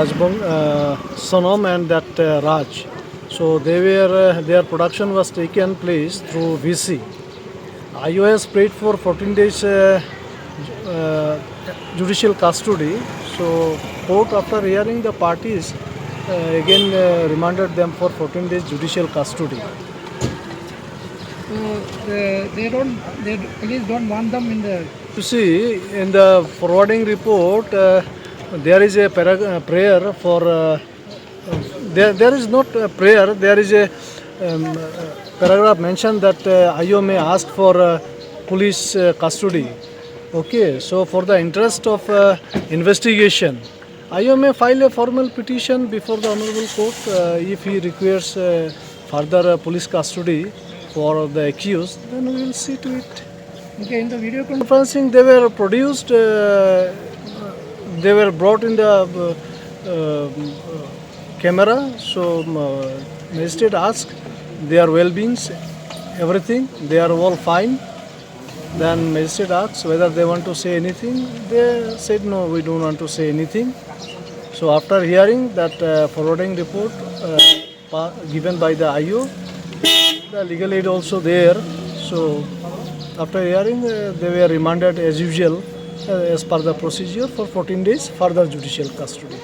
Sonam and that Raj. So their production was taken place through VC. IO has paid for 14 days judicial custody. So court, after hearing the parties, again remanded them for 14 days judicial custody. So the police don't want them in the. You see, in the forwarding report, there is a prayer for. There is not a prayer. There is a paragraph mentioned that IO may ask for police custody. Okay, so for the interest of investigation, IO may file a formal petition before the Honorable Court if he requires further police custody for the accused. Then we will see to it. Okay, in the video Conferencing, they were produced, they were brought in the camera. So magistrate asked their well-beings, everything, they are all fine. Then magistrate asked whether they want to say anything. They said no, we don't want to say anything. So after hearing that forwarding report given by the IO, the legal aid also there. So after hearing, they were remanded as usual as per the procedure for 14 days further judicial custody.